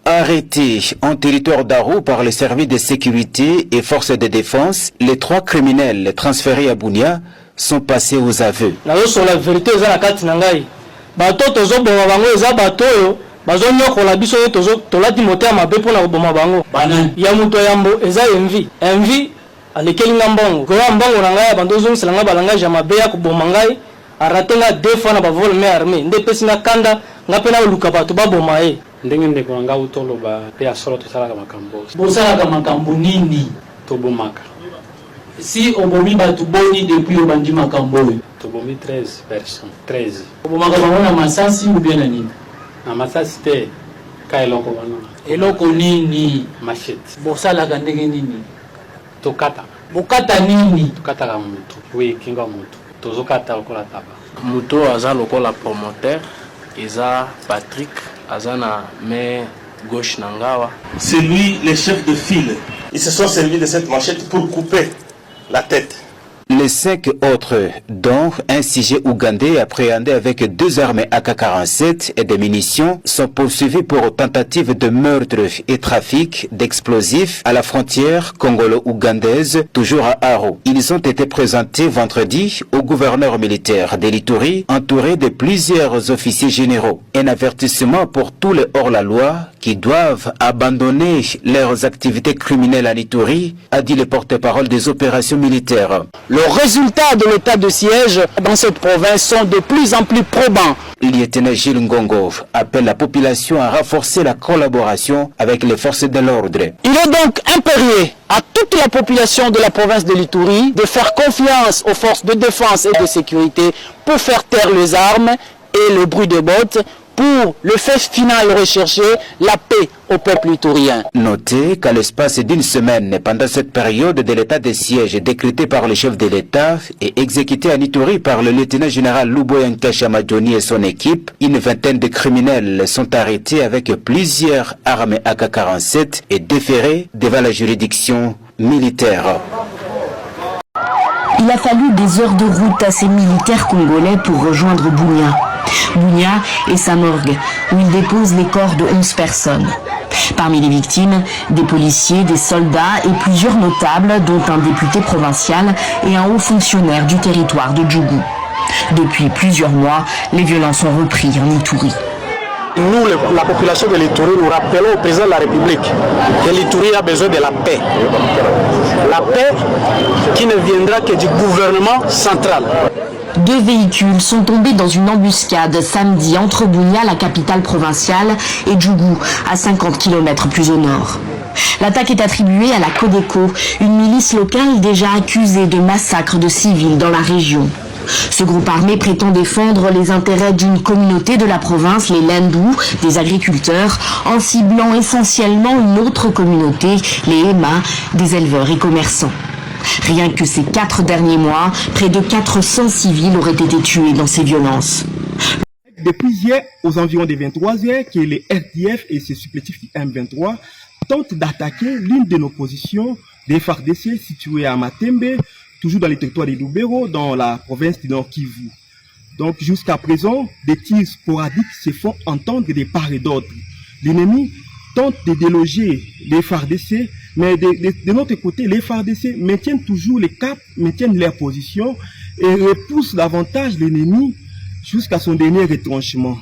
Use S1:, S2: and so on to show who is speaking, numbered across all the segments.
S1: Arrêtés en territoire d'Aro par les services de sécurité et forces de défense, les 3 criminels transférés à Bunia sont passés aux aveux.
S2: La vérité est la carte nangai. Bato tozo boma bango eza bato yo bazo nyoko la biso tozo tolati moteur mabe pona boma bango. Ya muto yambo eza envie alekeli ngambongo. Ko mbongo nangai bandozo nselanga balanga ja mabe ya kuboma ngai aratenga 2 fois na bavol me armée nde pesina kanda ngapena luka bato baboma e.
S3: Ndenge ndeko nga utolo ba te asolo to sala makambo.
S4: Bosala ka makambo nini
S3: to bomaka.
S4: Si obomi batu boni depuis obandi makambo.
S3: To bomi 13 personnes. 13.
S4: Obomaka bana masasi ou bien nini?
S3: Na masasi te ka eloko bana.
S4: Eloko nini?
S3: Machete.
S4: Bosala ka ndenge nini?
S3: To kata.
S4: Bokata nini?
S3: To kata ka mutu. Oui, kinga mutu. Tozo kata lokola taba.
S5: Muto aza lokola promoteur, eza Patrick azana mais gauche nangawa.
S6: C'est lui le chef de file. Ils se sont servis de cette machette pour couper la tête.
S1: Les 5 autres, dont un sujet ougandais appréhendé avec 2 armes AK-47 et des munitions, sont poursuivis pour tentative de meurtre et trafic d'explosifs à la frontière congolo-ougandaise, toujours à Aro. Ils ont été présentés vendredi au gouverneur militaire d'Elituri, entouré de plusieurs officiers généraux. Un avertissement pour tous les hors-la-loi qui doivent abandonner leurs activités criminelles à Ituri, a dit le porte-parole des opérations militaires.
S7: Les résultats de l'état de siège dans cette province sont de plus en plus probants.
S1: Lieutenant Gilles Ngongo appelle la population à renforcer la collaboration avec les forces de l'ordre.
S7: Il est donc impérieux à toute la population de la province de l'Ituri de faire confiance aux forces de défense et de sécurité pour faire taire les armes et le bruit de bottes, pour le fait final recherché, la paix au peuple iturien.
S1: Notez qu'à l'espace d'une semaine, pendant cette période de l'état de siège décrété par le chef de l'État et exécuté à Ituri par le lieutenant général Luboya Nkasha Madjoni et son équipe, une vingtaine de criminels sont arrêtés avec plusieurs armes AK-47 et déférés devant la juridiction militaire.
S8: Il a fallu des heures de route à ces militaires congolais pour rejoindre Bunia. Bunia et sa morgue, où il dépose les corps de 11 personnes. Parmi les victimes, des policiers, des soldats et plusieurs notables, dont un député provincial et un haut fonctionnaire du territoire de Djougou. Depuis plusieurs mois, les violences ont repris en Ituri.
S7: Nous, la population de l'Ituri, nous rappelons au président de la République que l'Ituri a besoin de la paix. La paix qui ne viendra que du gouvernement central.
S8: 2 véhicules sont tombés dans une embuscade samedi entre Bunia, la capitale provinciale, et Djougou, à 50 km plus au nord. L'attaque est attribuée à la Codeco, une milice locale déjà accusée de massacres de civils dans la région. Ce groupe armé prétend défendre les intérêts d'une communauté de la province, les Lendou, des agriculteurs, en ciblant essentiellement une autre communauté, les Ema, des éleveurs et commerçants. Rien que ces 4 derniers mois, près de 400 civils auraient été tués dans ces violences.
S9: Depuis hier, aux environs des 23h, que les RDF et ses supplétifs du M23 tentent d'attaquer l'une de nos positions des FARDC situées à Matembe, toujours dans les territoires des Lubero, dans la province du Nord Kivu. Donc jusqu'à présent, des tirs sporadiques se font entendre de part et d'autre. L'ennemi tente de déloger les FARDC, mais de notre côté, les FARDC maintiennent toujours les caps, maintiennent leur position et repoussent davantage l'ennemi jusqu'à son dernier retranchement.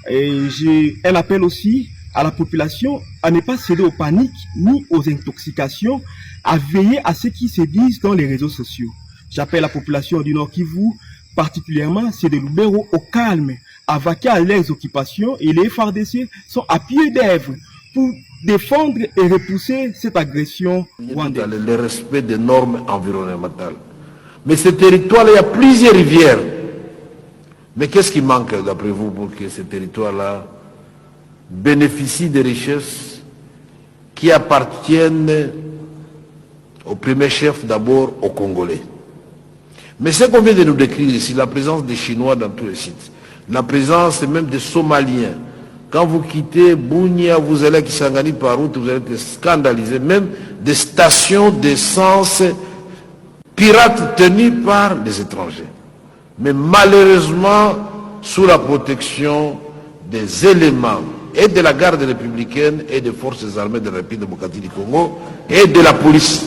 S9: Et j'ai un appel aussi à la population à ne pas céder aux paniques ni aux intoxications, à veiller à ce qui se disent dans les réseaux sociaux. J'appelle la population du Nord Kivu, particulièrement ceux de Lubero, au calme, à vaquer à leurs occupations, et les FARDC sont à pied d'œuvre pour défendre et repousser cette agression rwandaise.
S10: Le respect des normes environnementales. Mais ce territoire-là, il y a plusieurs rivières. Mais qu'est-ce qui manque d'après vous pour que ce territoire-là bénéficie des richesses qui appartiennent au premier chef, d'abord aux Congolais? Mais ce qu'on vient de nous décrire ici, la présence des Chinois dans tous les sites, la présence même des Somaliens. Quand vous quittez Bunia, vous allez à Kisangani par route, vous allez être scandalisé. Même des stations d'essence pirates tenues par les étrangers. Mais malheureusement, sous la protection des éléments et de la garde républicaine et des forces armées de la République démocratique du Congo et de la police.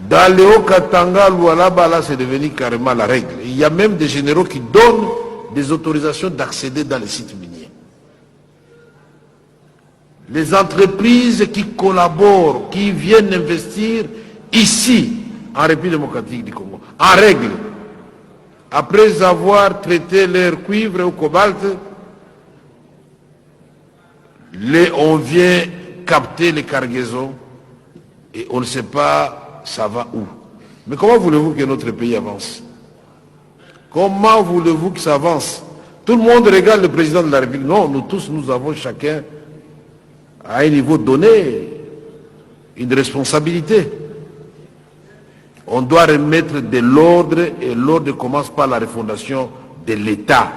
S10: Dans le Haut-Katanga, Lualaba, là, c'est devenu carrément la règle. Il y a même des généraux qui donnent des autorisations d'accéder dans les sites miniers. Les entreprises qui collaborent, qui viennent investir ici, en République démocratique du Congo, en règle, après avoir traité leur cuivre ou cobalt, on vient capter les cargaisons et on ne sait pas ça va où. Mais comment voulez-vous que notre pays avance? Comment voulez-vous que ça avance? Tout le monde regarde le président de la République. Non, nous tous, nous avons chacun, à un niveau donné, une responsabilité. On doit remettre de l'ordre, et l'ordre commence par la refondation de l'État.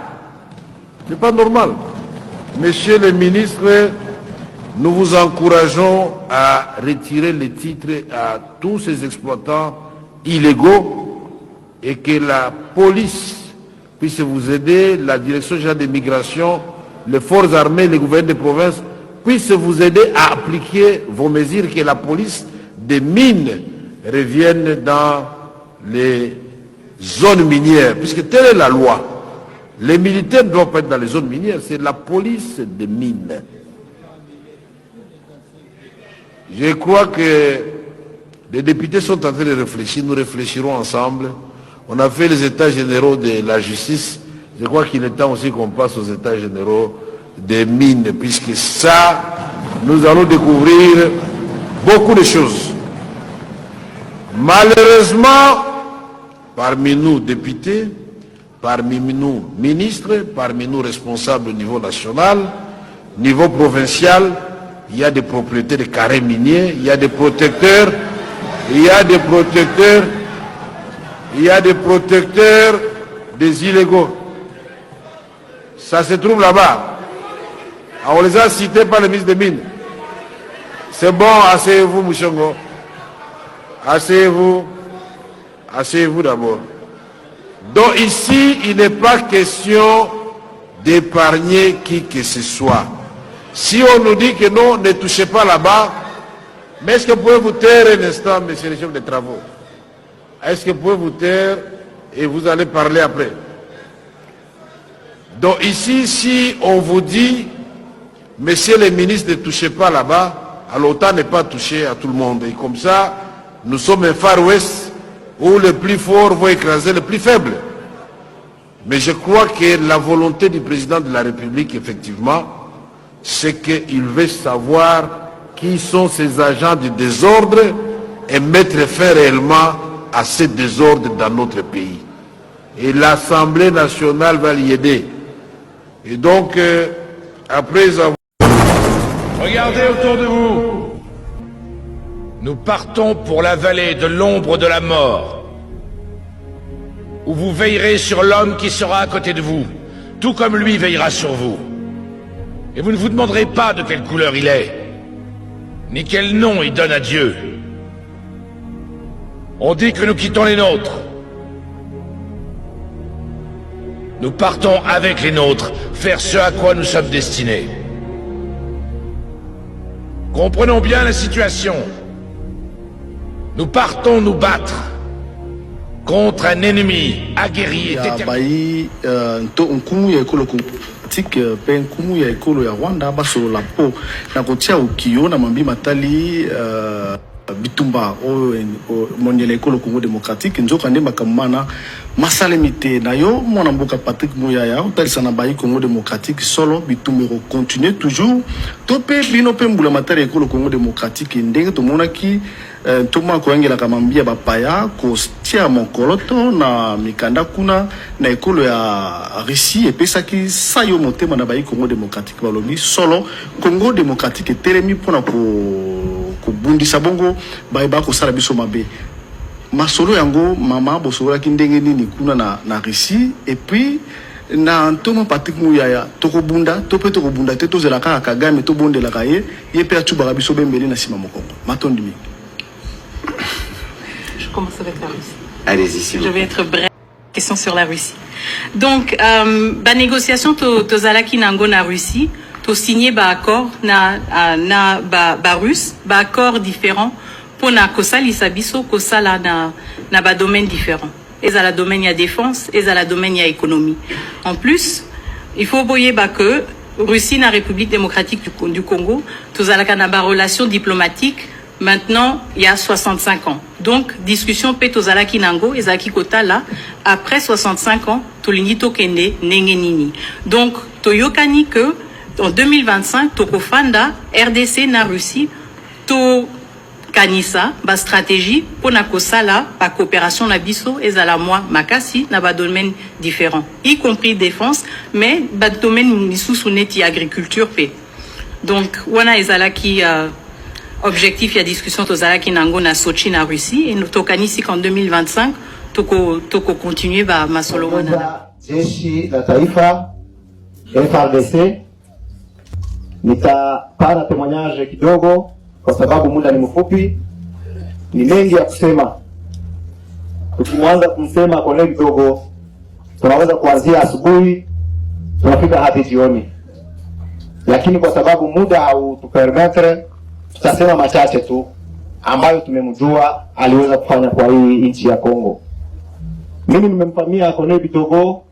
S10: Ce n'est pas normal. Monsieur le ministre, nous vous encourageons à retirer les titres à tous ces exploitants illégaux et que la police puisse vous aider, la direction générale des migrations, les forces armées, les gouvernements des provinces puissent vous aider à appliquer vos mesures, que la police des mines revienne dans les zones minières, puisque telle est la loi. Les militaires ne doivent pas être dans les zones minières, c'est la police des mines. Je crois que les députés sont en train de réfléchir, nous réfléchirons ensemble. On a fait les états généraux de la justice, je crois qu'il est temps aussi qu'on passe aux états généraux des mines, puisque ça, nous allons découvrir beaucoup de choses. Malheureusement, parmi nous députés, parmi nous ministres, parmi nous responsables au niveau national, niveau provincial, il y a des propriétaires de carrés miniers, il y a des protecteurs, il y a des protecteurs des illégaux. Ça se trouve là-bas. On les a cités par le ministre des Mines. C'est bon, asseyez-vous, Mouchongo. Asseyez-vous. Asseyez-vous d'abord. Donc ici, il n'est pas question d'épargner qui que ce soit. Si on nous dit que non, ne touchez pas là-bas, mais est-ce que vous pouvez vous taire un instant, monsieur le chef des travaux? Est-ce que vous pouvez vous taire et vous allez parler après? Donc ici, si on vous dit, messieurs les ministres, ne touchez pas là-bas, alors autant ne pas toucher à tout le monde. Et comme ça, nous sommes un Far West où le plus fort va écraser le plus faible. Mais je crois que la volonté du président de la République, effectivement, c'est qu'il veut savoir qui sont ces agents du désordre et mettre fin réellement à ce désordre dans notre pays. Et l'Assemblée nationale va l'y aider. Et donc, après avoir...
S11: Regardez autour de vous. Nous partons pour la vallée de l'ombre de la mort, où vous veillerez sur l'homme qui sera à côté de vous, tout comme lui veillera sur vous. Et vous ne vous demanderez pas de quelle couleur il est, ni quel nom il donne à Dieu. On dit que nous quittons les nôtres. Nous partons avec les nôtres, faire ce à quoi nous sommes destinés. Comprenons bien la situation. Nous partons nous battre contre un ennemi aguerri et déterminé.
S12: pe nkumu ya ekolo ya Rwanda basolola po na kotia ukiyo na mambi matali bitumba moniele ekolo Congo démocratique nzoka nde makamana masalemite na yo mwana mboka Patrick Muyaya utalisa na bayi Congo démocratique solo bitumero continuer toujours tope bino pe mbula matali ekolo Congo démocratique ndenge to monaki toma koengela kamambia bapaya ko stia mokoloto na mikanda kuna na ekolo ya Russie epesaki sayo motema na bayi Congo démocratique balobi solo Congo démocratique telemi pona ko bundisa bongo bayi ba ko sala biso mabe masolo yango mama bosola ki ndenge nini kuna na Russie et puis na ntoma Patrick Muyaya tokobunda tope tokobunda te tozela kaka Kagame to bondela kaye ye pe atuba biso bembeli na sima mokongo matondi mi.
S13: Je commence avec la Russie.
S1: Allez-y, s'il vous plaît.
S13: Je vais être bref. Question sur la Russie. Donc, ba négociation to zalaki nango na Russie, to signé ba accord na ba russe, ba accord différent pour na kosalisa biso kosala na ba domaine différent. Et à la domaine ya défense, et à la domaine ya économie. En plus, il faut voyer ba que Russie na République démocratique du Congo, to zalaka na ba relation diplomatique. Maintenant, il y a 65 ans. Donc, discussion pe tozalaki nango, ezaki kota là, après 65 ans, tolingi tokende nengenini. Donc, toyokani que, en 2025, tokofanda, RDC na Russie, to kanisa, ba stratégie, pour na kosala, pa coopération na biso, ezala moi, makasi, na ba domaine différent. Y compris défense, mais ba domaine misusu neti agriculture pe. Donc, wana ezalaki, objectif, il y a discussion tozalaki nango na Sochi na Russie et nous tokanisi qu'en 2025 toko continuer ba masolo wana.
S14: Jeshi la taifa FARDC, nitapana témoignage kidogo kwa sababu muda ni mfupi, ni mengi ya kusema. Tukimwanza kumsema kwa kidogo tunaweza kuanzia asubuhi tunafika hadi jioni, lakini kwa sababu muda hautupermettre tutasema machache tu ambayo tumemjua aliweza kufanya kwa hii nchi ya Kongo. Mimi nimemfamia Kone Bitogo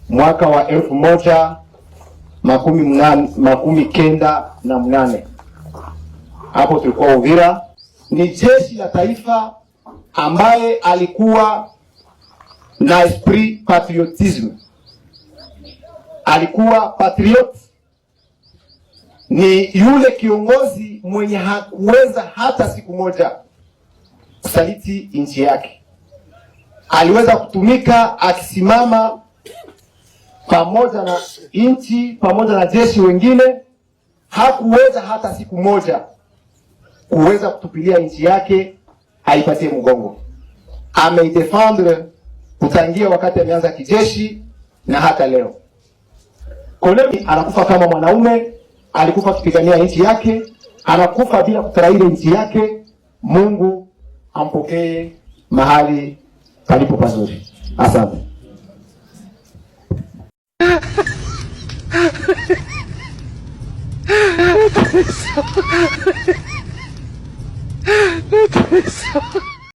S14: mwaka wa 1998. Hapo tulikuwa Uvira. Ni jeshi la taifa ambaye alikuwa na esprit patriotisme. Alikuwa patriot. Ni yule kiongozi mwenye hakuweza hata siku moja kusaliti nchi yake. Aliweza kutumika akisimama pamoja na nchi, pamoja na jeshi wengine. Hakuweza hata siku moja kuweza kutupilia nchi yake haipatie mgongo. Ameidefendre kutangia wakati ameanza kijeshi na hata leo. Kolemi anakufa kama mwanaume, alikufa kupigania nchi yake, anakufa bila kutaraire nchi yake. Mungu ampokee mahali palipo pazuri. Asante.